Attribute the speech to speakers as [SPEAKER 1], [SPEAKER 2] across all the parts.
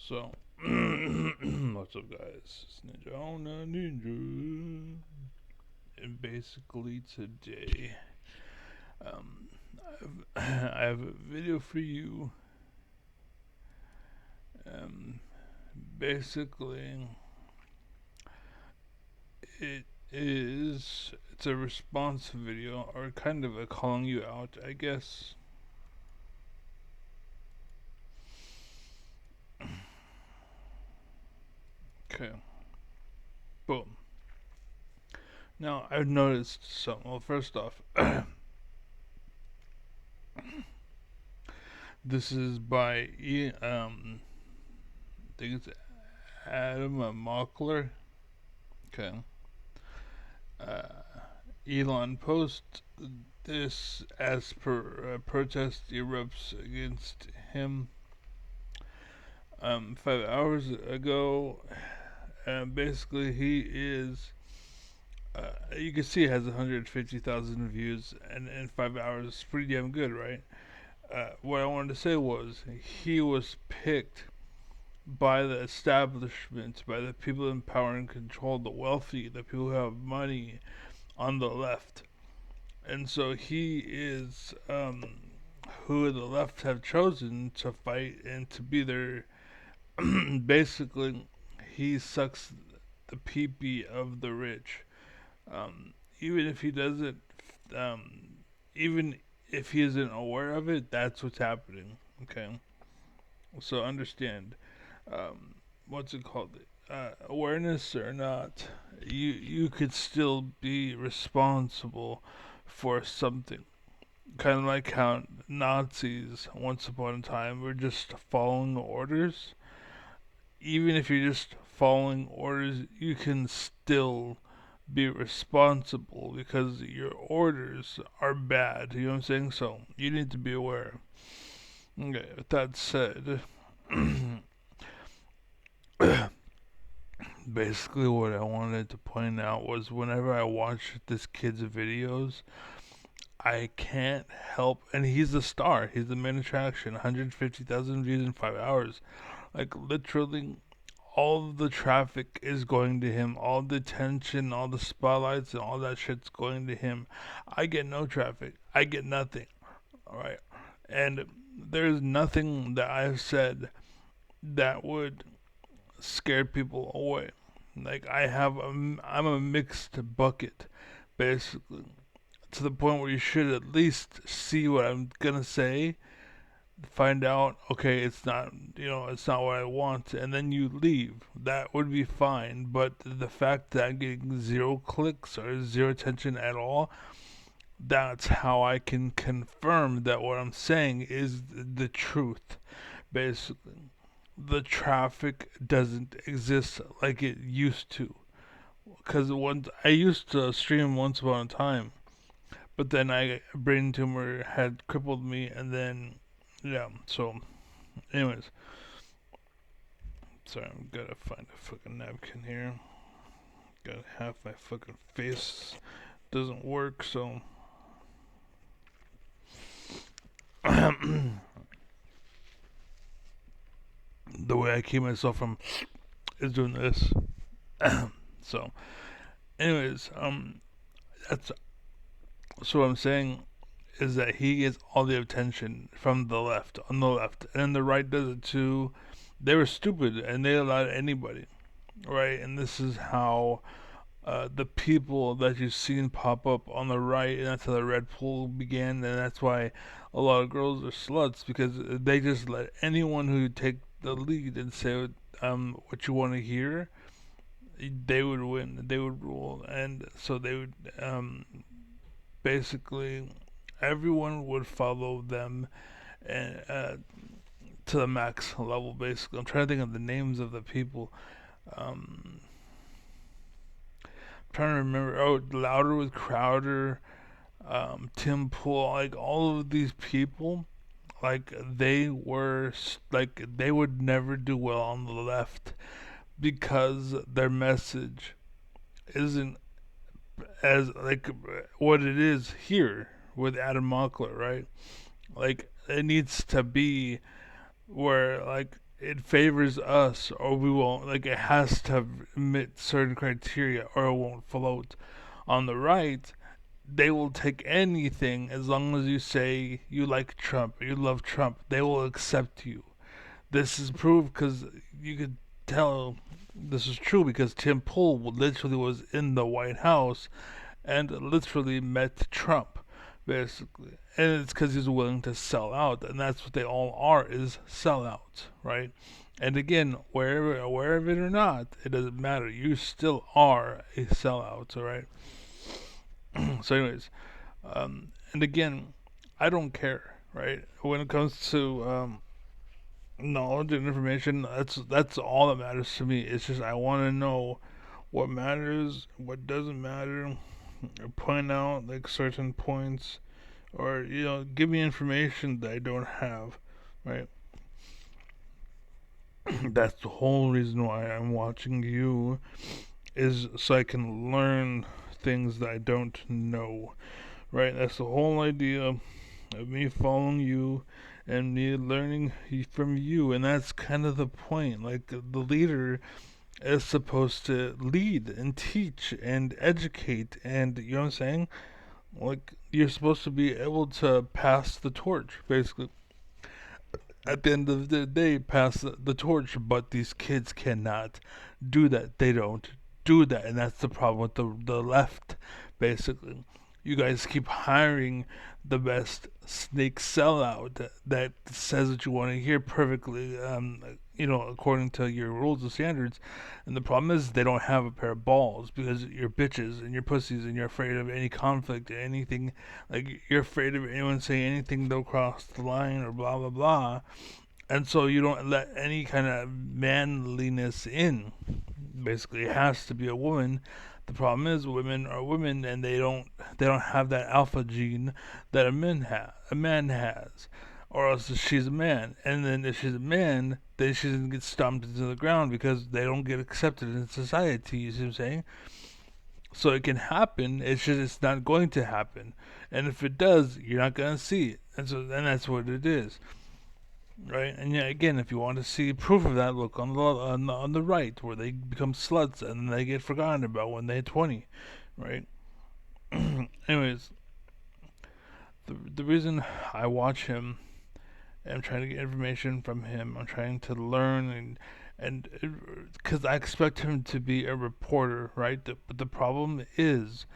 [SPEAKER 1] So, what's up, guys? It's Ninja on a Ninja. And basically, today, um, I have a video for you. Um, basically, it it's a response video, or kind of a calling you out, I guess. Okay, boom. Now, I've noticed something. Well, first off, this is by I think it's Adam Mockler. Okay. Uh, Elon post this as per protest erupts against him 5 hours ago. Basically, he is. You can see it has 150,000 views, and in 5 hours, it's pretty damn good, right? What I wanted to say was he was picked by the establishment, by the people in power and control, the wealthy, the people who have money on the left. And so he is who the left have chosen to fight and to be their. Basically, he sucks the pee of the rich. Even if he doesn't, um, even if he isn't aware of it, that's what's happening. Okay, so understand. What's it called? Awareness or not, you could still be responsible for something. Kind of like how Nazis once upon a time were just following orders. Even if you're just following orders, you can still be responsible because your orders are bad. You know what I'm saying? So you need to be aware. Okay, with that said, basically what I wanted to point out was whenever I watch this kid's videos, I can't help, and he's the star. He's the main attraction. 150,000 views in 5 hours. Like literally, all of the traffic is going to him. All the attention, all the spotlights, and all that shit's going to him. I get no traffic. I get nothing. All right, and there's nothing that I've said that would scare people away. Like I'm a mixed bucket, basically, to the point where you should at least see what I'm gonna say, find out, okay, it's not, it's not what I want, and then you leave. That would be fine. But the fact that I'm getting zero clicks or zero attention at all, that's how I can confirm that what I'm saying is the truth, basically. The traffic doesn't exist like it used to. Because once I used to stream once upon a time, but then I brain tumor had crippled me, and then yeah. So, anyways, sorry, I'm gotta find a fucking napkin here. Got half my fucking face doesn't work, so the way I keep myself from is doing this. So, anyways, that's so what I'm saying is that he gets all the attention from the left, on the left, and the right does it too. They were stupid and they allowed anybody, right? And this is how the people that you've seen pop up on the right, and that's how the red pool began, and that's why a lot of girls are sluts because they just let anyone who take the lead and say what you want to hear, they would win, they would rule, and so they would basically everyone would follow them and to the max level. Basically, I'm trying to think of the names of the people. Um, trying to remember. Oh, Louder with Crowder, Tim Pool, like all of these people, like they would never do well on the left because their message isn't as like what it is here with Adam Mockler, right? Like it needs to be where like it favors us, or we won't. Like it has to meet certain criteria, or it won't float. On the right, they will take anything as long as you say you like Trump or you love Trump. They will accept you. This is proved because you could tell this is true because Tim Pool literally was in the White House and literally met Trump, basically. And it's because he's willing to sell out, and that's what they all are, is sellouts, right? And again, aware of it or not, it doesn't matter. You still are a sellout, all right? So, anyways, and again, I don't care, right? When it comes to knowledge and information, that's all that matters to me. It's just I want to know what matters, what doesn't matter, or point out like certain points, or give me information that I don't have, right? That's the whole reason why I'm watching you, is so I can learn things that I don't know, right? That's the whole idea of me following you and me learning from you, and that's kind of the point. Like the leader is supposed to lead and teach and educate, and you know what I'm saying? Like you're supposed to be able to pass the torch, basically. At the end of the day, pass the torch, but these kids cannot do that. They don't do that, and that's the problem with the left, basically. You guys keep hiring the best snake sellout that says what you want to hear perfectly, according to your rules and standards. And the problem is they don't have a pair of balls because you're bitches and you're pussies and you're afraid of any conflict or anything. Like you're afraid of anyone saying anything they'll cross the line or blah blah blah, and so you don't let any kind of manliness in. Basically, it has to be a woman. The problem is women are women, and they don't have that alpha gene that a man has, or else she's a man. And then if she's a man, then she's gonna get stomped into the ground because they don't get accepted in society. You see what I'm saying? So it can happen. It's just it's not going to happen. And if it does, you're not gonna see it. And that's what it is, right? And yeah, again, if you want to see proof of that, look on the right where they become sluts and they get forgotten about when they're 20, right? Anyways, the reason I watch him and I'm trying to get information from him, I'm trying to learn and because I expect him to be a reporter, right? But the problem is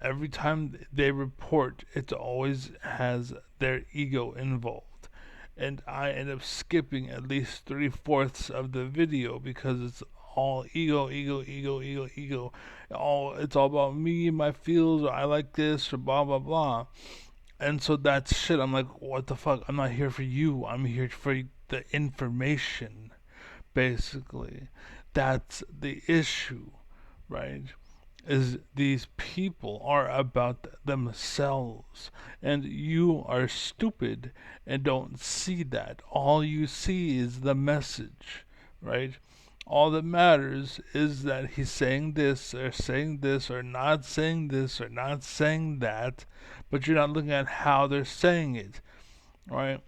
[SPEAKER 1] every time they report, it always has their ego involved. And I end up skipping at least 3/4 of the video because it's all ego, ego, ego, ego, ego. It's all about me and my feels, or I like this, or blah blah blah. And so that's shit. I'm like, what the fuck? I'm not here for you. I'm here for the information, basically. That's the issue, right? Is these people are about themselves, and you are stupid and don't see that. All you see is the message, right? All that matters is that he's saying this or not saying this or not saying that, but you're not looking at how they're saying it, right?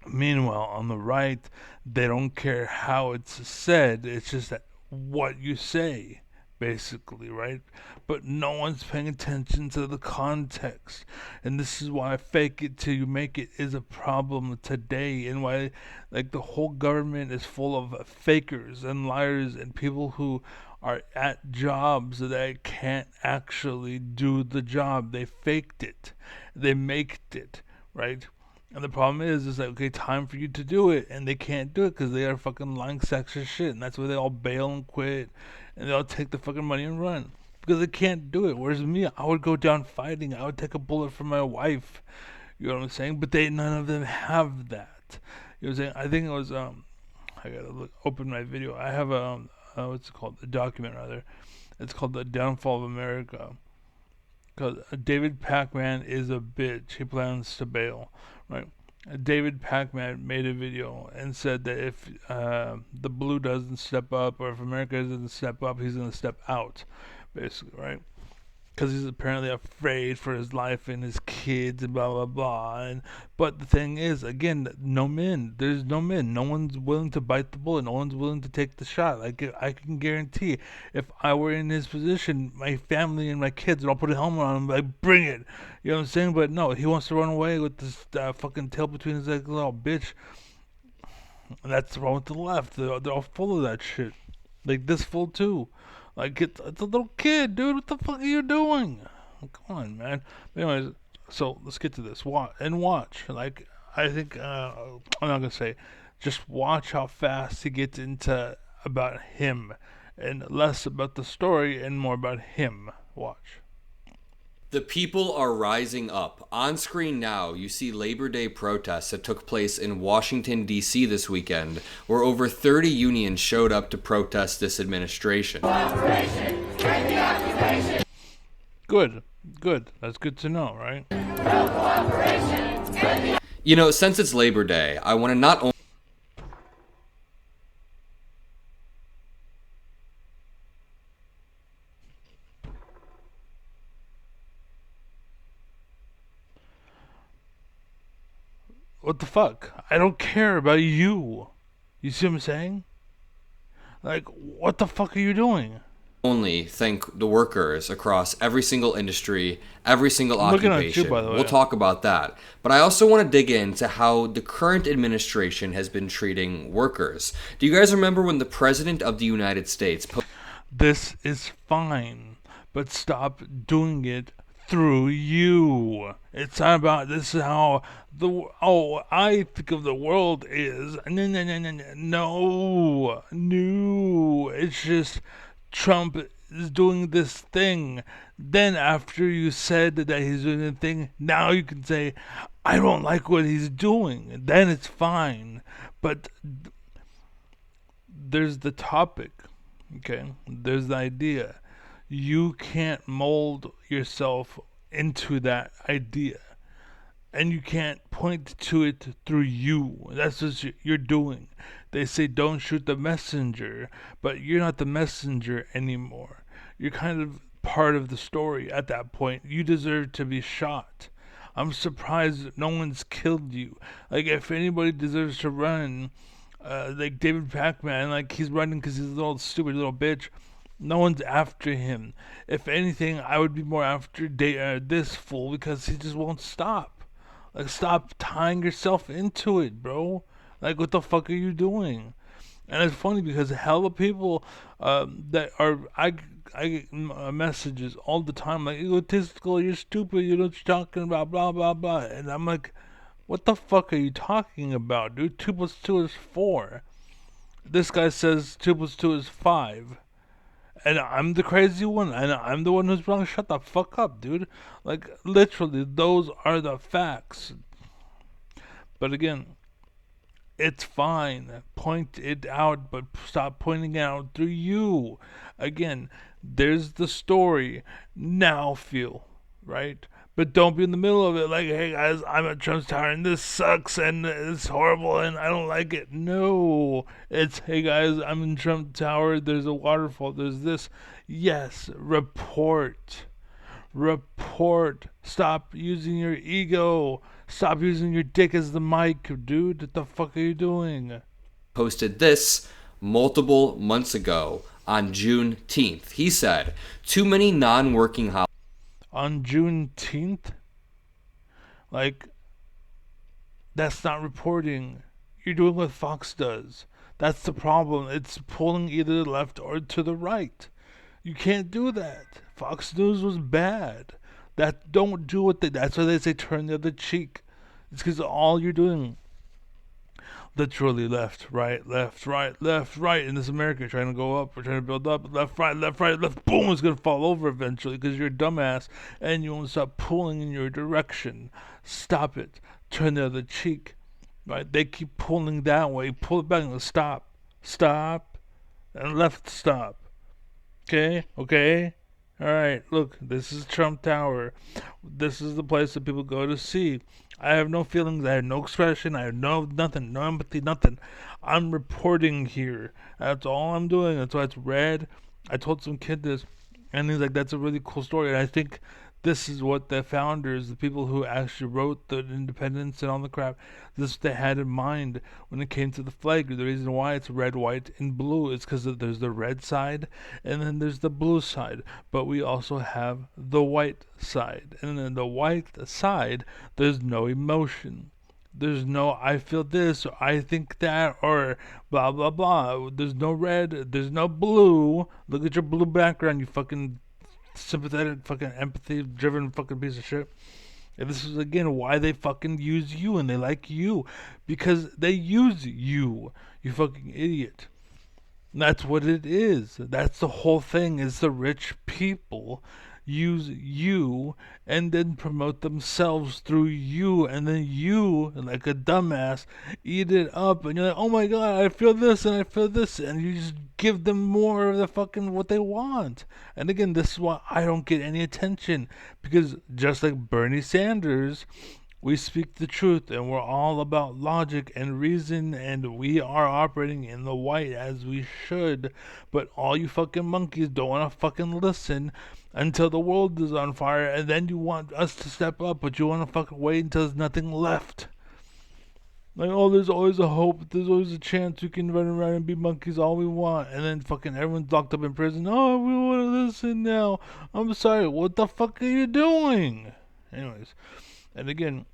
[SPEAKER 1] Meanwhile, on the right, they don't care how it's said, it's just that what you say, basically, right? But no one's paying attention to the context. And this is why fake it till you make it is a problem today, and why, like, the whole government is full of fakers and liars and people who are at jobs that can't actually do the job. They faked it, they maked it, right? And the problem is like, okay, time for you to do it, and they can't do it because they are fucking lying sacks of shit, and that's why they all bail and quit, and they all take the fucking money and run because they can't do it. Whereas me, I would go down fighting. I would take a bullet for my wife. You know what I'm saying? But none of them have that. You know what I'm saying? I think it was I gotta open my video. I have a what's it called? A document rather. It's called The Downfall of America. Because David Pacman is a bitch. He plans to bail, right? David Pacman made a video and said that if the blue doesn't step up, or if America doesn't step up, he's going to step out, basically, right? because he's apparently afraid for his life and his kids and blah blah blah. And but the thing is, again, no men. There's no men. No one's willing to bite the bullet. No one's willing to take the shot. Like I can guarantee, if I were in his position, my family and my kids would all put a helmet on him, like bring it. You know what I'm saying? But no, he wants to run away with this fucking tail between his legs, little bitch. And that's wrong with the left. They're all full of that shit. Like this fool too. Like it's a little kid, dude. What the fuck are you doing? Come on, man. But anyways, so let's get to this. Watch. Like I think I'm not gonna say. Just watch how fast he gets into about him, and less about the story and more about him. Watch.
[SPEAKER 2] The people are rising up. On screen now, you see Labor Day protests that took place in Washington, D.C. this weekend, where over 30 unions showed up to protest this administration.
[SPEAKER 1] Good. That's good to know, right?
[SPEAKER 2] You know, since it's Labor Day, I want to not only...
[SPEAKER 1] What the fuck? I don't care about you. You see what I'm saying? Like, what the fuck are you doing?
[SPEAKER 2] only thank the workers across every single industry, every single
[SPEAKER 1] I'm looking
[SPEAKER 2] occupation.
[SPEAKER 1] at you, by the way.
[SPEAKER 2] We'll talk about that. But I also want to dig into how the current administration has been treating workers. Do you guys remember when the President of the United States...
[SPEAKER 1] This is fine, but stop doing it through you. It's not about this is how I think of the world is. No. It's just Trump is doing this thing. Then after you said that he's doing the thing, now you can say, I don't like what he's doing. Then it's fine. But there's the topic, okay? There's the idea. You can't mold yourself into that idea. And you can't point to it through you. That's what you're doing. They say don't shoot the messenger, but you're not the messenger anymore. You're kind of part of the story at that point. You deserve to be shot. I'm surprised that no one's killed you. Like, if anybody deserves to run, like David Pac-Man, like he's running because he's a little stupid little bitch. No one's after him. If anything, I would be more after this fool because he just won't stop. Like, stop tying yourself into it, bro. Like, what the fuck are you doing? And it's funny because hella people that are I get messages all the time like, egotistical, you're stupid, you know what you're talking about, blah blah blah. And I'm like, what the fuck are you talking about, dude? 2 plus 2 is 4. This guy says 2 plus 2 is 5. And I'm the crazy one, and I'm the one who's wrong. Shut the fuck up, dude. Like, literally, those are the facts. But again, it's fine. Point it out, but stop pointing it out through you. Again, there's the story. Now feel, right? But don't be in the middle of it like, hey guys, I'm at Trump's Tower and this sucks and it's horrible and I don't like it. No. It's, hey guys, I'm in Trump Tower, there's a waterfall, there's this. Yes, report. Report. Stop using your ego. Stop using your dick as the mic, dude. What the fuck are you doing?
[SPEAKER 2] Posted this multiple months ago on Juneteenth. He said, too many non-working holidays.
[SPEAKER 1] On Juneteenth? Like, that's not reporting. You're doing what Fox does. That's the problem. It's pulling either to the left or to the right. You can't do that. Fox News was bad. Don't do what that's why they say turn the other cheek. It's because all you're doing, literally left, right, in this America, trying to go up, we're trying to build up, left, left, boom, it's going to fall over eventually because you're a dumbass and you won't stop pulling in your direction. Stop it. Turn the other cheek. Right? They keep pulling that way. Pull it back and stop, and left, stop. Okay? Alright, look, this is Trump Tower. This is the place that people go to see. I have no feelings, I have no expression, I have nothing, no empathy, nothing. I'm reporting here. That's all I'm doing. That's why it's red. I told some kid this. And he's like, that's a really cool story. And I think this is what the founders, the people who actually wrote the independence and all the crap, this is what they had in mind when it came to the flag. The reason why it's red, white, and blue is because there's the red side and then there's the blue side. But we also have the white side. And then the white side, there's no emotion. There's no I feel this or I think that or blah blah blah. There's no red, there's no blue. Look at your blue background, you fucking sympathetic, fucking empathy driven fucking piece of shit. And this is again why they fucking use you and they like you. Because they use you, you fucking idiot. That's what it is. That's the whole thing is the rich people use you and then promote themselves through you and then you like a dumbass eat it up and you're like, oh my god, I feel this and I feel this and you just give them more of the fucking what they want. And again, this is why I don't get any attention because just like Bernie Sanders, we speak the truth and we're all about logic and reason and we are operating in the white as we should. But all you fucking monkeys don't want to fucking listen until the world is on fire and then you want us to step up, but you want to fucking wait until there's nothing left. Like, oh, there's always a hope. There's always a chance we can run around and be monkeys all we want. And then fucking everyone's locked up in prison. Oh, we want to listen now. I'm sorry. What the fuck are you doing? Anyways. And again,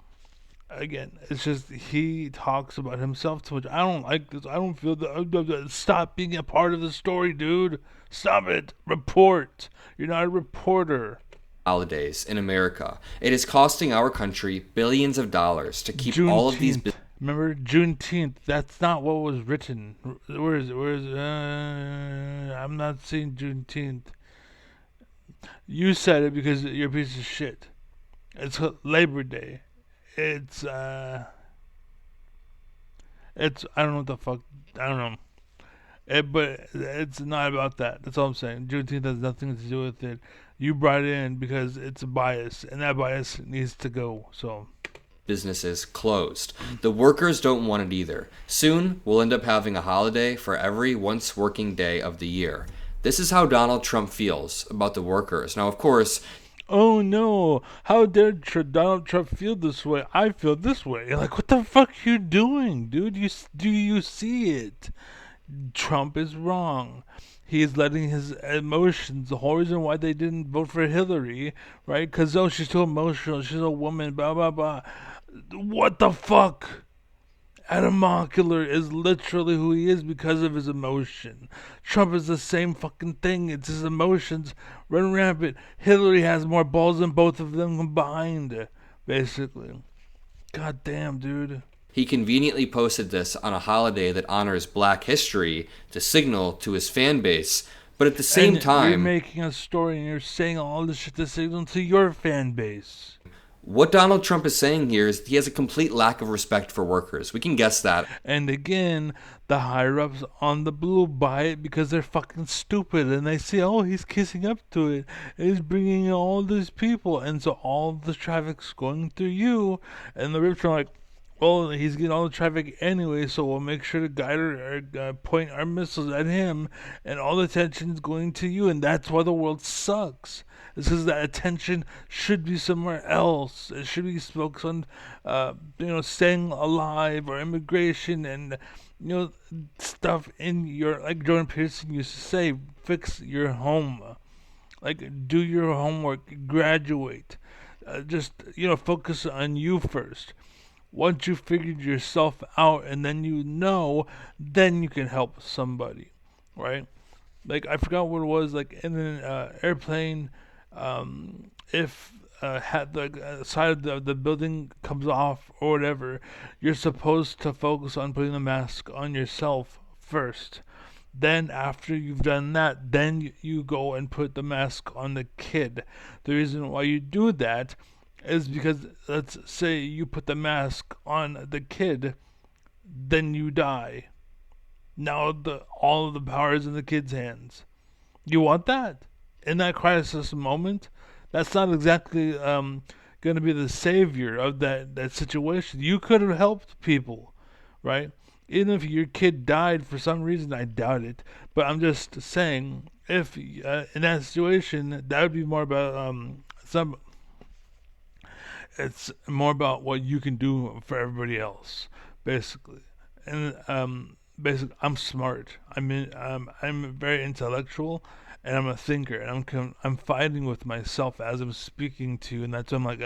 [SPEAKER 1] it's just he talks about himself too much. I don't like this. I don't feel that. Stop being a part of the story, dude. Stop it. Report. You're not a reporter.
[SPEAKER 2] Holidays in America. It is costing our country billions of dollars to keep all of these.
[SPEAKER 1] Remember Juneteenth? That's not what was written. Where is it? Where is it? I'm not seeing Juneteenth. You said it because you're a piece of shit. It's Labor Day. It's I don't know what the fuck. I don't know. But it's not about that. That's all I'm saying. Juneteenth has nothing to do with it. You brought it in because it's a bias, and that bias needs to go. So
[SPEAKER 2] Businesses closed. The workers don't want it either. Soon, we'll end up having a holiday for every once working day of the year. This is how Donald Trump feels about the workers. Now, of course,
[SPEAKER 1] oh no, how dare Donald Trump feel this way? I feel this way. Like, what the fuck you doing, dude? Do you see it? Trump is wrong. He is letting his emotions, the whole reason why they didn't vote for Hillary, right? Because, oh, she's too emotional, she's a woman, blah, blah, blah. What the fuck? Adam Mockler is literally who he is because of his emotion. Trump is the same fucking thing. It's his emotions run rampant. Hillary has more balls than both of them combined, basically. God damn, dude.
[SPEAKER 2] he conveniently posted this on a holiday that honors Black history to signal to his fan base. But at the same
[SPEAKER 1] and
[SPEAKER 2] time,
[SPEAKER 1] you're making a story and you're saying all this shit to signal to your fan base.
[SPEAKER 2] what Donald Trump is saying here is he has a complete lack of respect for workers. We can guess that.
[SPEAKER 1] And again, the higher ups on the blue buy it because they're fucking stupid and they see, oh, he's kissing up to it. And he's bringing in all these people. And so all the traffic's going through you. And the rips are like, well, he's getting all the traffic anyway, so we'll make sure to guide or point our missiles at him. And all the attention's going to you. And that's why the world sucks. It's because that attention should be somewhere else. It should be focused on, staying alive or immigration and, stuff in your, like Jordan Peterson used to say, fix your home. Like, do your homework, graduate. Focus on you first. Once you figured yourself out and then then you can help somebody, right? Like, I forgot what it was, like in an airplane, if had the side of the building comes off or whatever, you're supposed to focus on putting the mask on yourself first. Then after you've done that, then you go and put the mask on the kid. The reason why you do that is because, let's say you put the mask on the kid, then you die. Now all of the power is in the kid's hands. You want that? In that crisis moment, that's not exactly going to be the savior of that situation. You could have helped people, right? Even if your kid died for some reason, I doubt it. But I'm just saying, if in that situation, that would be more about some. It's more about what you can do for everybody else, basically. And basically, I'm smart. I'm very intellectual, and I'm a thinker. And I'm fighting with myself as I'm speaking to you, and that's why I'm like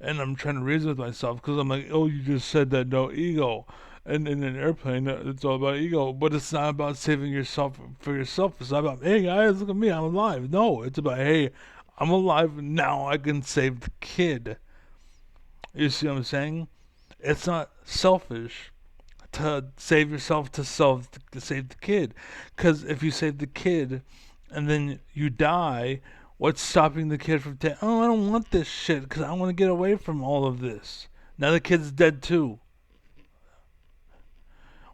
[SPEAKER 1] and I'm trying to reason with myself because I'm like, oh, you just said that no ego. And in an airplane, it's all about ego, but it's not about saving yourself for yourself. It's not about, hey guys, look at me, I'm alive. No, it's about, hey, I'm alive now. I can save the kid. You see what I'm saying? It's not selfish to save yourself to save the kid, because if you save the kid and then you die, what's stopping the kid from saying, "Oh, I don't want this shit because I want to get away from all of this." Now the kid's dead too.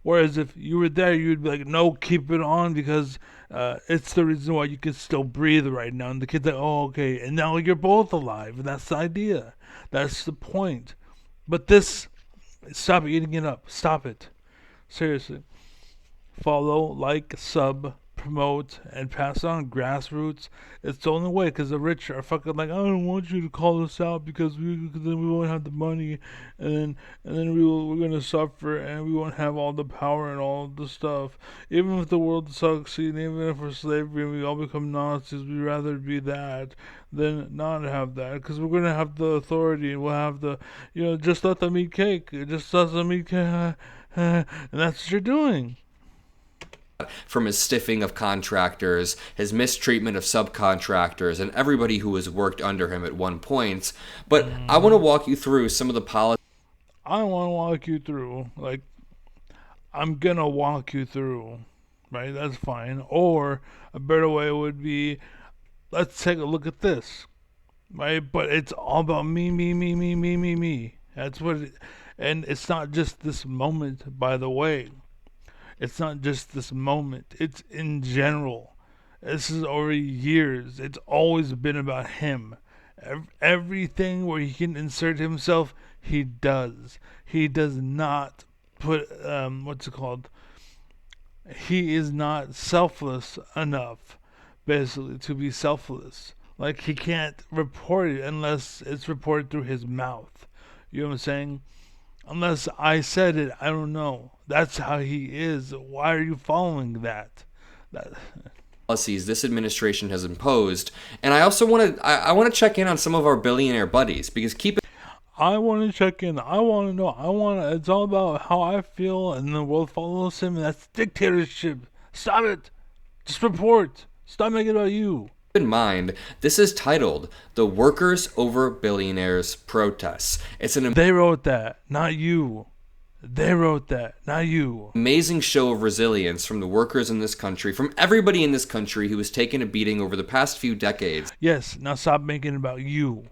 [SPEAKER 1] Whereas if you were there, you'd be like, "No, keep it on because it's the reason why you can still breathe right now." And the kid's like, "Oh, okay," and now you're both alive, and that's the idea. That's the point. But this, stop eating it up. Stop it. Seriously. Follow, like, sub, promote, and pass on grassroots. It's the only way because the rich are fucking like, I don't want you to call us out because cause then we won't have the money, and then we're gonna suffer and we won't have all the power and all the stuff. Even if the world sucks, and even if we're slavery and we all become Nazis, we'd rather be that than not have that because we're gonna have the authority and we'll have the, just let them eat cake, just let them eat cake, and that's what you're doing.
[SPEAKER 2] from his stiffing of contractors, his mistreatment of subcontractors, and everybody who has worked under him at one point. But I want to
[SPEAKER 1] Mm,
[SPEAKER 2] walk you through some of the policies
[SPEAKER 1] I want to walk you through. Like, I'm gonna walk you through, right? That's fine. Or a better way would be, let's take a look at this, right? But it's all about me, me, me, me, me, me, me. That's what it, and it's not just this moment, by the way. It's not just this moment. It's in general. This is over years. It's always been about him. Everything where he can insert himself, he does. He does not put what's it called? He is not selfless enough, basically, to be selfless. Like he can't report it unless it's reported through his mouth. You know what I'm saying? Unless I said it, I don't know. That's how he is. Why are you following that? That
[SPEAKER 2] this administration has imposed. And I also I want to check in on some of our billionaire buddies because keep
[SPEAKER 1] I want to check in. I want to know. I want to. It's all about how I feel, and the world follows him. And that's dictatorship. Stop it. Just report. Stop making it about you.
[SPEAKER 2] in mind, this is titled The Workers Over Billionaires Protests. It's an
[SPEAKER 1] They wrote that, not you. They wrote that, not you.
[SPEAKER 2] amazing show of resilience from the workers in this country, from everybody in this country who has taken a beating over the past few decades,
[SPEAKER 1] Yes. Now stop making it about you.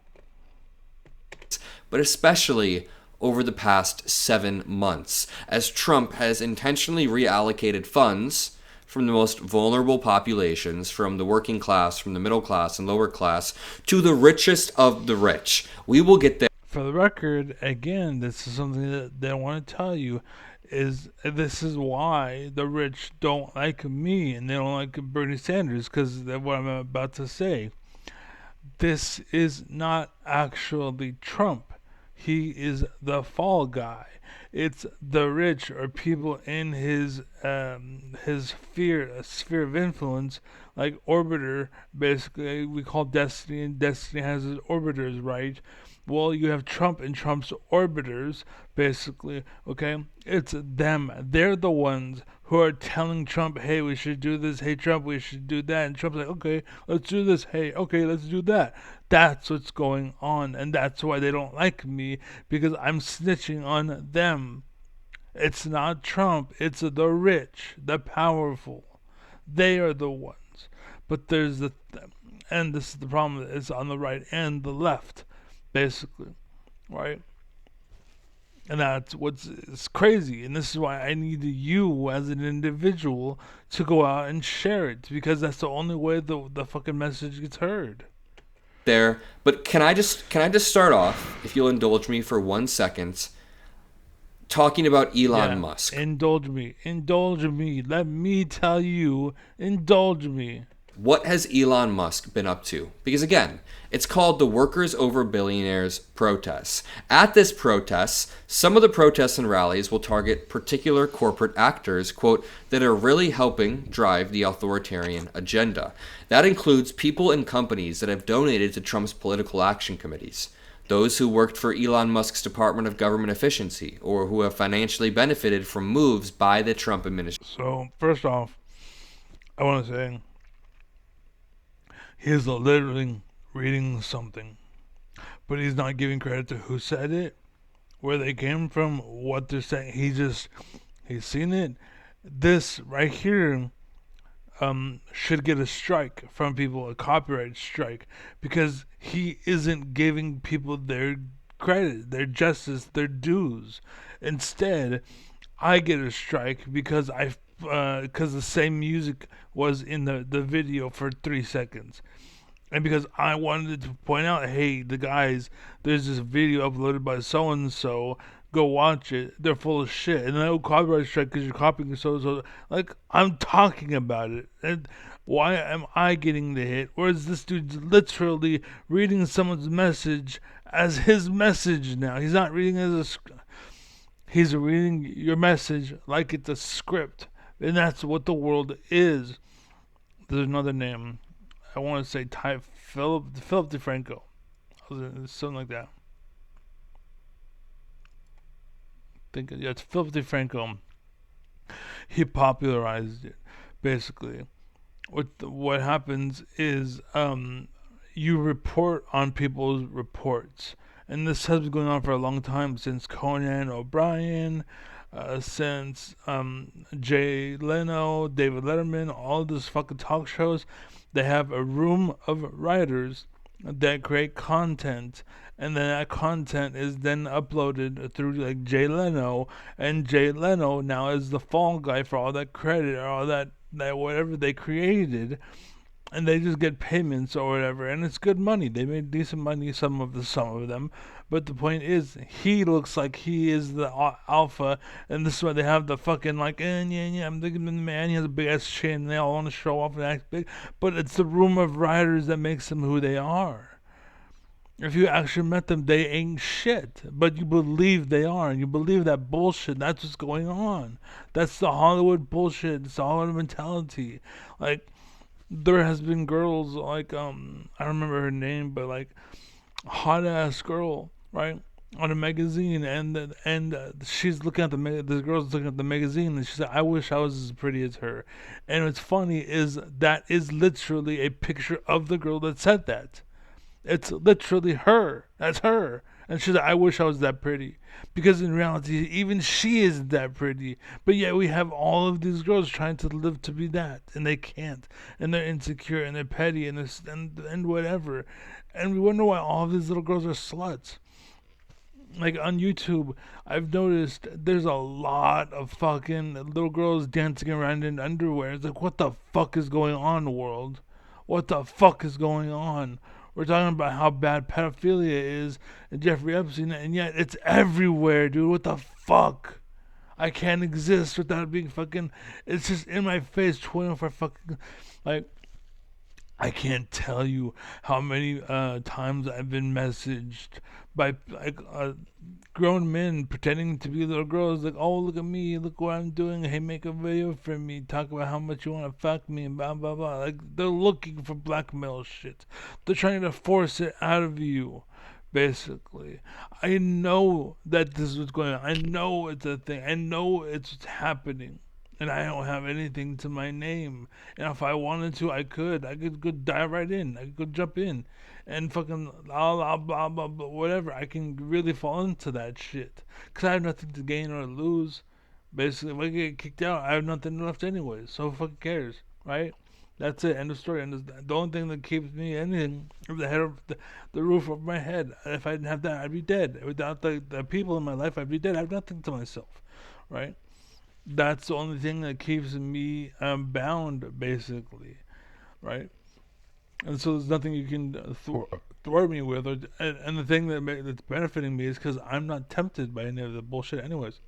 [SPEAKER 2] but especially over the past 7 months, as Trump has intentionally reallocated funds from the most vulnerable populations, from the working class, from the middle class and lower class, to the richest of the rich. We will get there.
[SPEAKER 1] For the record, again, this is something that I want to tell you. Is this is why the rich don't like me and they don't like Bernie Sanders because of what I'm about to say. This is not actually Trump. He is the fall guy. It's the rich or people in his sphere of influence, like orbiter. Basically, we call Destiny, and Destiny has his orbiters, right? Well, you have Trump and Trump's orbiters, basically. Okay, it's them. They're the ones who are telling Trump, "Hey, we should do this. Hey, Trump, we should do that." And Trump's like, "Okay, let's do this. Hey, okay, let's do that." That's what's going on, and that's why they don't like me because I'm snitching on them. It's not Trump. It's the rich, the powerful. They are the ones. But there's and this is the problem. It's on the right and the left, basically, right? And that's what's it's crazy. And this is why I need you as an individual to go out and share it because that's the only way the fucking message gets heard.
[SPEAKER 2] But can I just start off, if you'll indulge me for 1 second, talking about Elon
[SPEAKER 1] Yeah,
[SPEAKER 2] Musk.
[SPEAKER 1] indulge me. Let me tell you, indulge me.
[SPEAKER 2] What has Elon Musk been up to? Because again, it's called the Workers Over Billionaires protests. At this protest, some of the protests and rallies will target particular corporate actors, quote, that are really helping drive the authoritarian agenda. That includes people and companies that have donated to Trump's political action committees, those who worked for Elon Musk's Department of Government Efficiency, or who have financially benefited from moves by the Trump administration.
[SPEAKER 1] So, first off, I want to say he's literally reading something, but he's not giving credit to who said it, where they came from, what they're saying. He's seen it. This right here should get a strike from people, a copyright strike, because he isn't giving people their credit, their justice, their dues. Instead, I get a strike because because the same music was in the video for 3 seconds. And because I wanted to point out, hey, the guys, there's this video uploaded by so and so. Go watch it. They're full of shit, and no copyright strike because you're copying so and so. Like I'm talking about it, and why am I getting the hit? Whereas this dude's literally reading someone's message as his message now. He's not reading it as he's reading your message like it's a script, and that's what the world is. There's another name. I want to say Philip DeFranco, something like that. Think yeah, it's Philip DeFranco. He popularized it, basically. What happens is you report on people's reports, and this has been going on for a long time since Conan O'Brien, since Jay Leno, David Letterman, all these fucking talk shows. They have a room of writers that create content, and then that content is then uploaded through like Jay Leno, and Jay Leno now is the fall guy for all that credit or all that whatever they created, and they just get payments or whatever, and it's good money. They made decent money, some of them, but the point is, he looks like he is the alpha, and this is why they have the fucking like, yeah, I'm the man. He has a big ass chin, and they all want to show off and act big, but it's the room of writers that makes them who they are. If you actually met them, they ain't shit. But you believe they are, and you believe that bullshit. That's what's going on. That's the Hollywood bullshit. It's the Hollywood mentality. Like, there has been girls like I don't remember her name, but like hot ass girl, right? On a magazine, and she's looking at this girl's looking at the magazine, and she said, "I wish I was as pretty as her." And what's funny is that is literally a picture of the girl that said that. It's literally her. That's her. And she's like, I wish I was that pretty. Because in reality, even she isn't that pretty. But yet we have all of these girls trying to live to be that. And they can't. And they're insecure and they're petty and whatever. And we wonder why all of these little girls are sluts. Like on YouTube, I've noticed there's a lot of fucking little girls dancing around in underwear. It's like, what the fuck is going on, world? What the fuck is going on? We're talking about how bad pedophilia is and Jeffrey Epstein, and yet it's everywhere, dude. What the fuck? I can't exist without being fucking. It's just in my face 24 fucking. Like, I can't tell you how many times I've been messaged by like grown men pretending to be little girls, like, oh, look at me, look what I'm doing, hey, make a video for me, talk about how much you want to fuck me, and blah, blah, blah. Like, they're looking for blackmail shit. They're trying to force it out of you, basically. I know that this is what's going on. I know it's a thing. I know it's happening. And I don't have anything to my name. And if I wanted to, I could. I could go dive right in. I could go jump in and fucking blah, whatever. I can really fall into that shit. Because I have nothing to gain or lose. Basically, if I get kicked out, I have nothing left anyway. So who fucking cares, right? That's it. End of story. And the only thing that keeps me anything is the head of the roof over my head. If I didn't have that, I'd be dead. Without the people in my life, I'd be dead. I have nothing to myself, right? That's the only thing that keeps me bound, basically, right? And so there's nothing you can thwart me with, and the thing that's benefiting me is because I'm not tempted by any of the bullshit, anyways.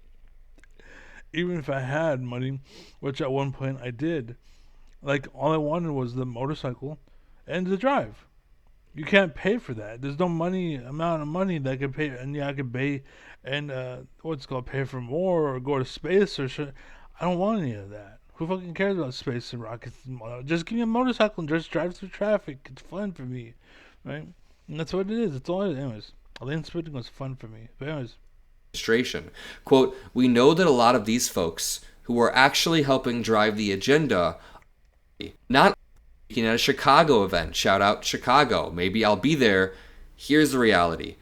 [SPEAKER 1] Even if I had money, which at one point I did, like all I wanted was the motorcycle and the drive. You can't pay for that. There's no money amount of money that I could pay, and yeah, I could pay and what's it called, pay for more or go to space or shit. I don't want any of that. Who fucking cares about space and rockets? Just give me a motorcycle and just drive through traffic. It's fun for me, right? And that's what it is. It's all it is. Anyways, lane splitting was fun for me. But anyways,
[SPEAKER 2] Administration. Quote, we know that a lot of these folks who are actually helping drive the agenda, not speaking at a Chicago event. Shout out Chicago. Maybe I'll be there. Here's the reality.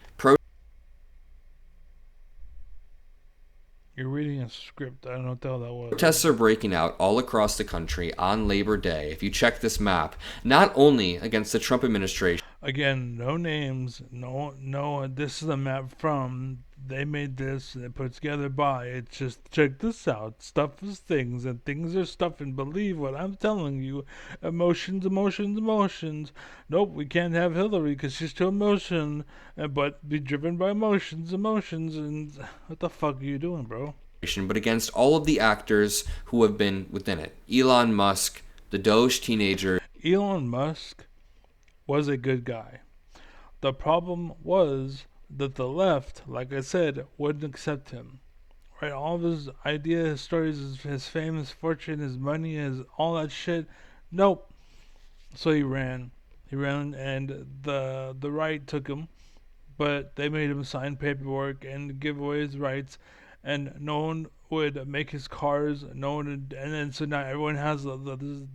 [SPEAKER 1] you're reading a script. I don't know what the hell that was.
[SPEAKER 2] Protests are breaking out all across the country on Labor Day. If you check this map, not only against the Trump administration,
[SPEAKER 1] Again, no names, no. This is a map from. They made this. They put it together by. It's just check this out. Stuff is things, and things are stuff. And believe what I'm telling you. Emotions, emotions, emotions. Nope, we can't have Hillary because she's too emotion. But be driven by emotions, emotions. And what the fuck are you doing, bro?
[SPEAKER 2] but against all of the actors who have been within it. Elon Musk, the Doge teenager.
[SPEAKER 1] Elon Musk was a good guy. The problem was that the left, like I said, wouldn't accept him. Right? All of his ideas, his stories, his fame, his fortune, his money, his all that shit. Nope. So he ran. He ran, and the right took him, but they made him sign paperwork and give away his rights, and no one would make his cars. No one would, and then so now everyone has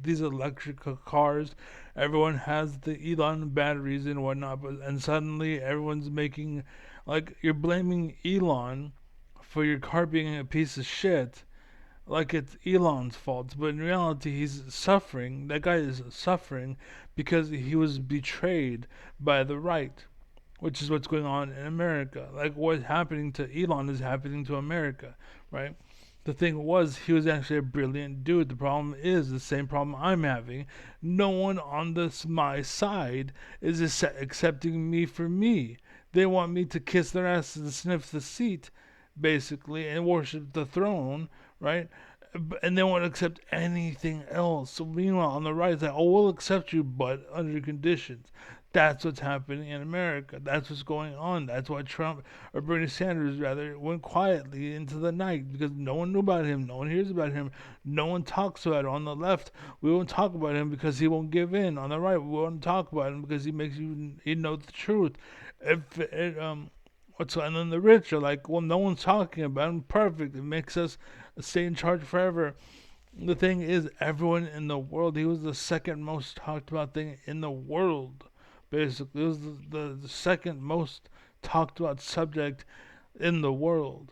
[SPEAKER 1] these electric cars. Everyone has the Elon batteries and whatnot, but and suddenly everyone's making, like, you're blaming Elon for your car being a piece of shit, like it's Elon's fault, but in reality, he's suffering. That guy is suffering because he was betrayed by the right, which is what's going on in America. Like what's happening to Elon is happening to America, right? The thing was, he was actually a brilliant dude. The problem is the same problem I'm having. No one on this my side is accepting me for me. They want me to kiss their ass and sniff the seat, basically, and worship the throne, right? And they won't accept anything else. So meanwhile, on the right, it's like, oh, we'll accept you, but under conditions. That's what's happening in America. That's what's going on. That's why Trump, or Bernie Sanders rather, went quietly into the night because no one knew about him. No one hears about him. No one talks about it. On the left, we won't talk about him because he won't give in. On the right, we won't talk about him because he makes you know the truth. If it, what's and then the rich are like, well, no one's talking about him. Perfect. It makes us stay in charge forever. The thing is, everyone in the world, he was the second most talked about thing in the world. Basically, it was the second most talked about subject in the world.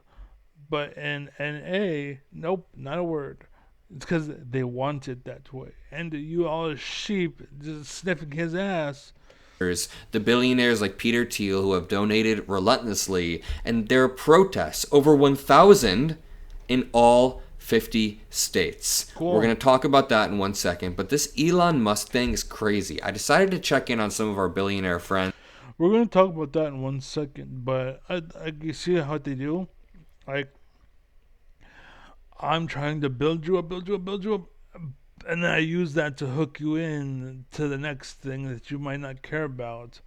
[SPEAKER 1] But in NA, nope, not a word. It's because they want it that way. And you all sheep just sniffing his ass.
[SPEAKER 2] The billionaires like Peter Thiel who have donated relentlessly, and there are protests, over 1,000 in all 50 states.
[SPEAKER 1] Cool.
[SPEAKER 2] We're going to talk about that in 1 second, but this Elon Musk thing is crazy. I decided to check in on some of our billionaire friends.
[SPEAKER 1] We're going to talk about that in 1 second, but you see how they do? Like, I'm trying to build you up, build you up, build you up, and then I use that to hook you in to the next thing that you might not care about.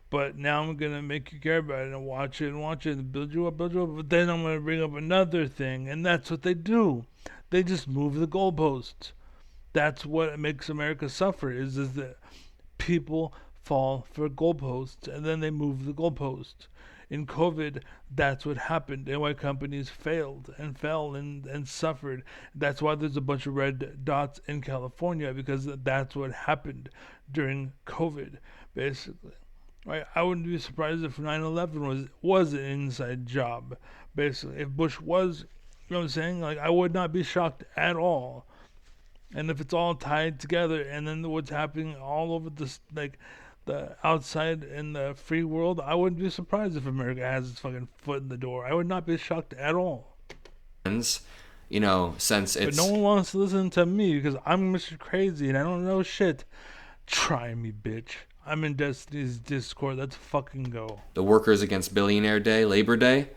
[SPEAKER 1] But now I'm gonna make you care about it and watch it and build you up. But then I'm gonna bring up another thing, and that's what they do. They just move the goalposts. That's what makes America suffer. Is that people fall for goalposts and then they move the goalposts. In COVID, that's what happened, and why companies failed and fell and suffered. That's why there's a bunch of red dots in California, because that's what happened during COVID, basically. Right? I wouldn't be surprised if 9/11 was an inside job, basically. If Bush was, you know what I'm saying? Like, I would not be shocked at all. And if it's all tied together, and then what's happening all over this, like, the outside in the free world, I wouldn't be surprised if America has its fucking foot in the door. I would not be shocked at all.
[SPEAKER 2] You know, since
[SPEAKER 1] But
[SPEAKER 2] it's...
[SPEAKER 1] no one wants to listen to me because I'm Mr. Crazy and I don't know shit. Try me, bitch. I'm in Destiny's Discord. Let's fucking go.
[SPEAKER 2] The Workers Against Billionaire Day, Labor Day.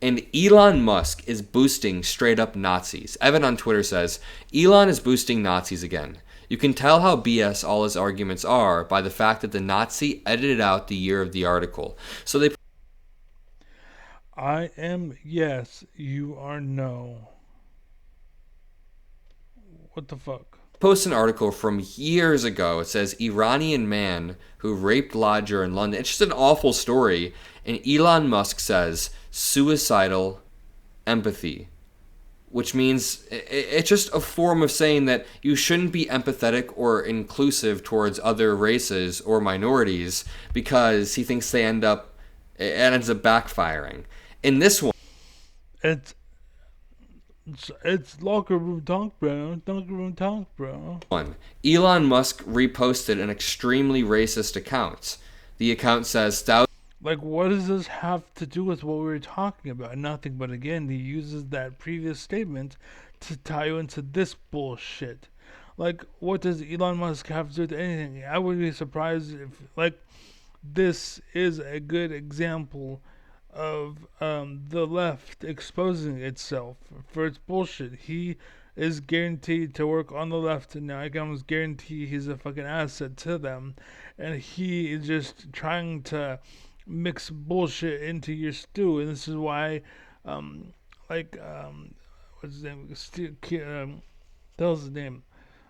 [SPEAKER 2] And Elon Musk is boosting straight up Nazis. Evan on Twitter says, Elon is boosting Nazis again. You can tell how BS all his arguments are by the fact that the Nazi edited out the year of the article. So they
[SPEAKER 1] I am yes, you are no. What the fuck?
[SPEAKER 2] post an article from years ago. It says Iranian man who raped lodger in London. It's just an awful story. And Elon Musk says suicidal empathy, which means it's just a form of saying that you shouldn't be empathetic or inclusive towards other races or minorities because he thinks it ends up backfiring. In this
[SPEAKER 1] It's it's locker room talk, bro. Locker room talk, bro.
[SPEAKER 2] one, Elon Musk reposted an extremely racist account. The account says thousands.
[SPEAKER 1] Like, what does this have to do with what we were talking about? Nothing, but again, he uses that previous statement to tie you into this bullshit. Like, what does Elon Musk have to do with anything? I would be surprised if, like, this is a good example of the left exposing itself for its bullshit. He is guaranteed to work on the left, and now I can almost guarantee he's a fucking asset to them. And he is just trying to mix bullshit into your stew, and this is why, um, like, what's his name? The hell's his name?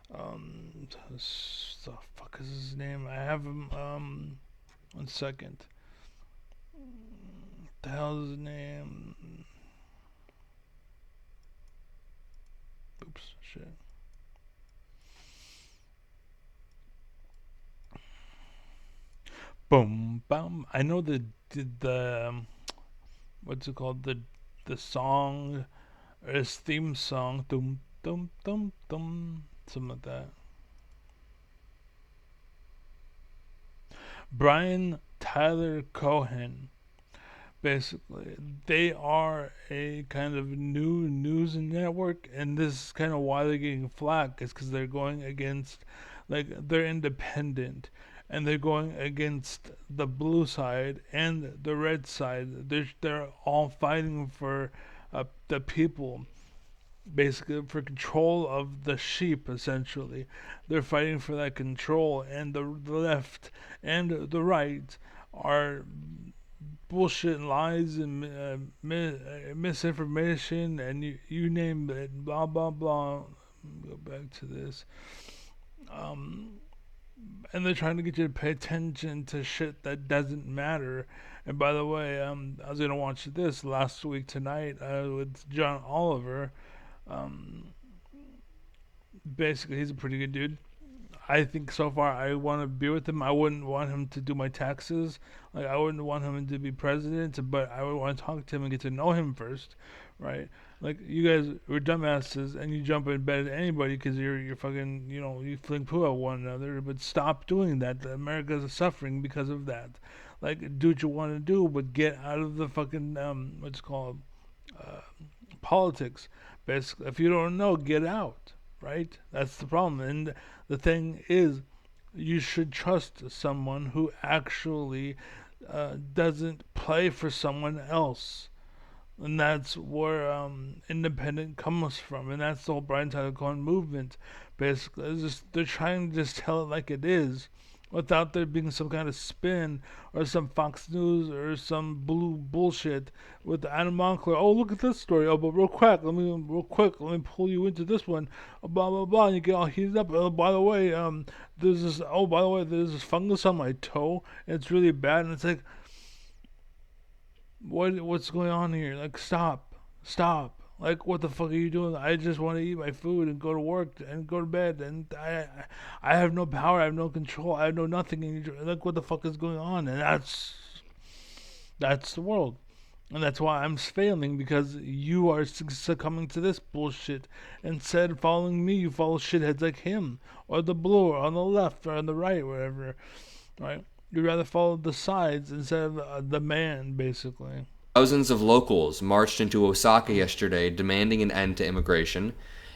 [SPEAKER 1] The fuck is his name? I have him. 1 second. The hell's his name? Oops, shit. Boom, bum. I know the what's it called? The song, or his theme song. Dum dum dum dum. Something like that. Brian Tyler Cohen. Basically, they are a kind of new news network, and this is kind of why they're getting flack. Is because they're going against, like, they're independent, and they're going against the blue side and the red side. They're all fighting for the people, basically for control of the sheep. Essentially, they're fighting for that control, and the left and the right are bullshit and lies and misinformation, and you name it, blah blah blah. Go back to this. Um, and they're trying to get you to pay attention to shit that doesn't matter. And by the way, I was gonna watch this last week tonight with John Oliver. Um, Basically, he's a pretty good dude. I think so far I want to be with him. I wouldn't want him to do my taxes. Like, I wouldn't want him to be president, but I would want to talk to him and get to know him first, right? Like, you guys are dumbasses and you jump in bed at anybody because you're fucking, you fling poo at one another. But stop doing that. America's suffering because of that. Like, do what you want to do, but get out of the fucking what's it called, uh, politics. Basically, if you don't know, get out. Right? That's the problem. And the thing is, you should trust someone who actually doesn't play for someone else. And that's where independent comes from. And that's the whole Brian Tyler Cohen movement. Basically, it's just, they're trying to just tell it like it is, without there being some kind of spin or some Fox News or some blue bullshit with Adam Moncler. Oh, look at this story. Oh, but real quick, let me pull you into this one. Blah blah blah. And you get all heated up. Oh, by the way, there's this. Oh, by the way, there's this fungus on my toe, and it's really bad. And it's like, what's going on here? Like, stop. Like, what the fuck are you doing? I just want to eat my food and go to work and go to bed, and I have no power, I have no control, I have no nothing. And you, like, what the fuck is going on? And that's the world, and that's why I'm failing, because you are succumbing to this bullshit. Instead of following me, you follow shitheads like him, or the blue, or on the left, or on the right, wherever. Right? You'd rather follow the sides instead of the man, basically.
[SPEAKER 2] Thousands of locals marched into Osaka yesterday demanding an end to immigration.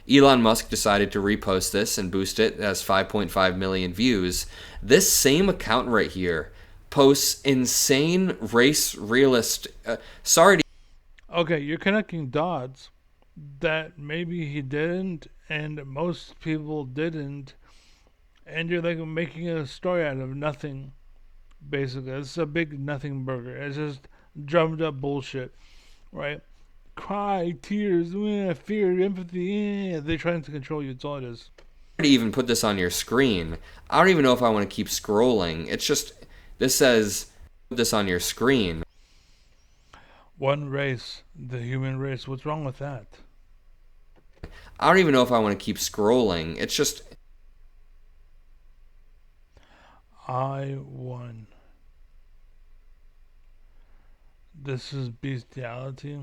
[SPEAKER 2] Elon Musk decided to repost this and boost it. It has 5.5 million views. This same account right here posts insane race realist. Sorry to
[SPEAKER 1] Okay, you're connecting dots that maybe he didn't, and most people didn't, and you're like making a story out of nothing. Basically, it's a big nothing burger. It's just drummed up bullshit, right? Cry, tears, fear, empathy. They're trying to control you. It's all it is.
[SPEAKER 2] To even put this on your screen. I don't even know if I want to keep scrolling. It's just, this says, put this on your screen.
[SPEAKER 1] One race, the human race. What's wrong with that?
[SPEAKER 2] I don't even know if I want to keep scrolling. It's just,
[SPEAKER 1] I won. This is bestiality.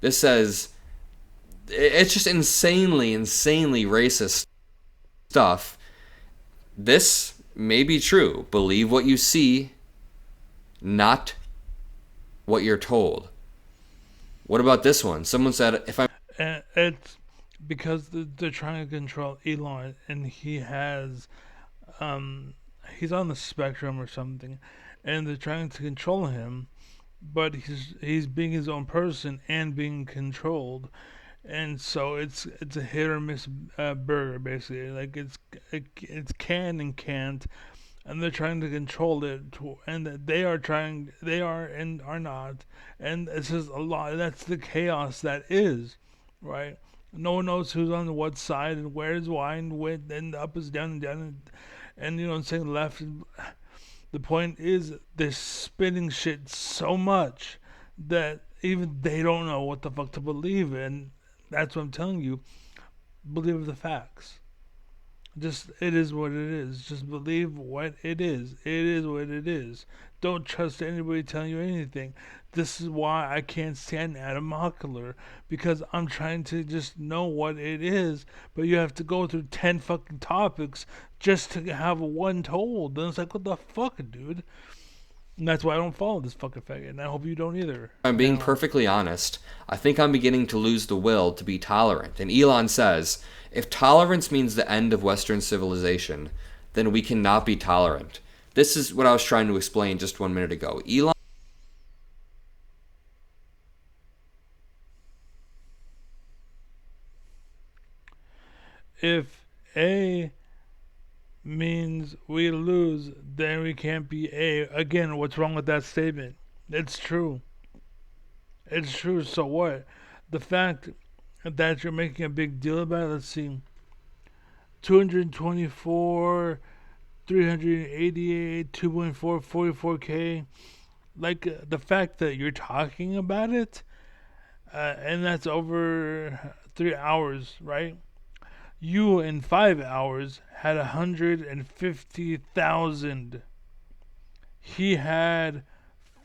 [SPEAKER 2] this says, it's just insanely racist stuff. This may be true. Believe what you see, not what you're told. What about this one? Someone said, if I'm
[SPEAKER 1] And it's because they're trying to control Elon, and um, he's on the spectrum or something, and they're trying to control him, but he's being his own person and being controlled, and so it's a hit or miss burger basically. Like it's can and can't, and they're trying to control it, and they are and are not, and it's just a lot. That's the chaos that is, right? No one knows who's on what side and where is why and when, and up is down and down, and you know what I'm saying, left. The point is they're spinning shit so much that even they don't know what the fuck to believe in. That's what I'm telling you. Believe the facts. Just it is what it is. Just believe what it is. It is what it is. Don't trust anybody telling you anything. This is why I can't stand Adam Hockler, because I'm trying to just know what it is, but you have to go through 10 fucking topics just to have one told. And it's like, what the fuck, dude? And that's why I don't follow this fucking faggot, and I hope you don't either.
[SPEAKER 2] being
[SPEAKER 1] Now,
[SPEAKER 2] perfectly honest, I think I'm beginning to lose the will to be tolerant. And Elon says, if tolerance means the end of Western civilization, then we cannot be tolerant. This is what I was trying to explain just 1 minute ago. Elon
[SPEAKER 1] if A means we lose, then we can't be A. Again, what's wrong with that statement? It's true. It's true. So what? The fact that you're making a big deal about it, let's see. 224, 388, 2.4, 44K. Like the fact that you're talking about it, and that's over 3 hours, right? You in 5 hours had 150,000. He had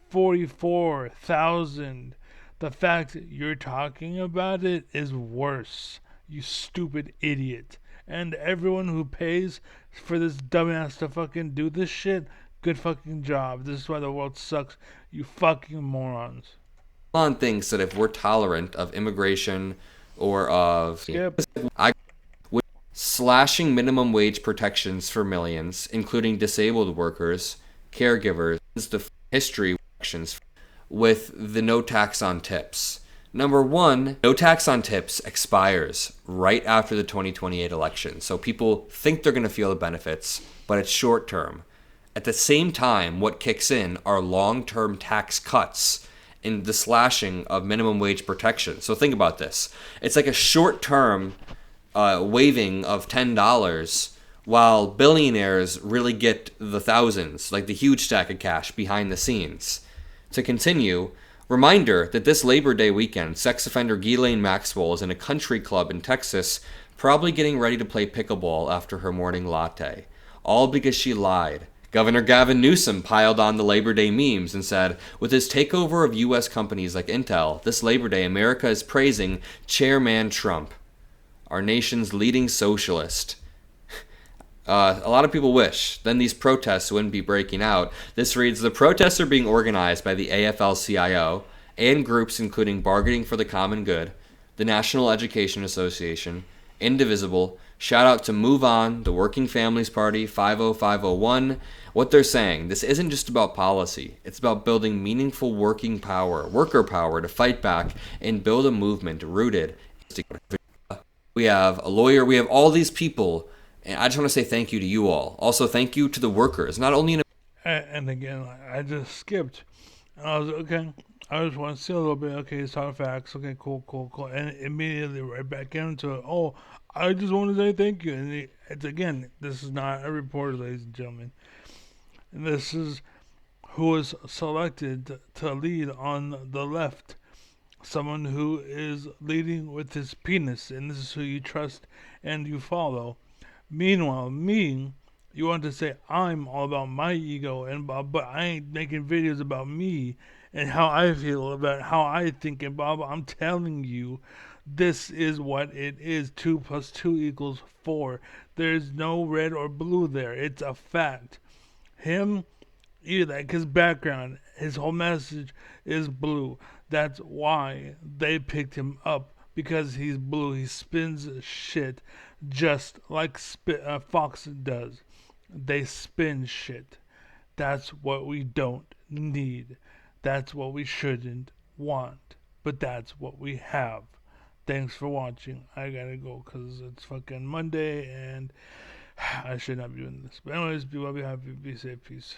[SPEAKER 1] 44,000. The fact that you're talking about it is worse. You stupid idiot. And everyone who pays for this dumbass to fucking do this shit, good fucking job. This is why the world sucks. You fucking morons.
[SPEAKER 2] thinks that if we're tolerant of immigration or of
[SPEAKER 1] Skip.
[SPEAKER 2] I slashing minimum wage protections for millions, including disabled workers, caregivers, the history actions with the no tax on tips. Number one, no tax on tips expires right after the 2028 election. So people think they're going to feel the benefits, but it's short term. At the same time, what kicks in are long term tax cuts in the slashing of minimum wage protection. So think about this. It's like a short term waiving of $10 while billionaires really get the thousands, like the huge stack of cash behind the scenes. To continue, reminder that this Labor Day weekend, sex offender Ghislaine Maxwell is in a country club in Texas, probably getting ready to play pickleball after her morning latte. All because she lied. Governor Gavin Newsom piled on the Labor Day memes and said, with his takeover of U.S. companies like Intel, this Labor Day, America is praising Chairman Trump, our nation's leading socialist. A lot of people wish. Then these protests wouldn't be breaking out. This reads, the protests are being organized by the AFL-CIO and groups including Bargaining for the Common Good, the National Education Association, indivisible. Shout out to Move On, the Working Families Party, 50501. What they're saying, this isn't just about policy. It's about building meaningful worker power to fight back and build a movement rooted. We have a lawyer, we have all these people, and I just want to say thank you to you all. Also, thank you to the workers, not only in
[SPEAKER 1] And again, I just skipped. And I was okay. I just want to see a little bit. Okay, it's hard facts. Okay, cool, cool, cool. And immediately right back into it. Oh, I just want to say thank you. And it's again, this is not a reporter, ladies and gentlemen. This is who was selected to lead on the left. Someone who is leading with his penis, and this is who you trust and you follow. Meanwhile, me, you want to say I'm all about my ego, but I ain't making videos about me and how I feel about how I think and blah blah. I'm telling you, this is what it is. 2 plus 2 equals 4. There's no red or blue there. It's a fact. Him, either like his background, his whole message is blue. That's why they picked him up because he's blue. He spins shit just like Fox does. They spin shit. That's what we don't need. That's what we shouldn't want. But that's what we have. Thanks for watching. I gotta go because it's fucking Monday and I should not be doing this. But anyways, be well, be happy, be safe, peace.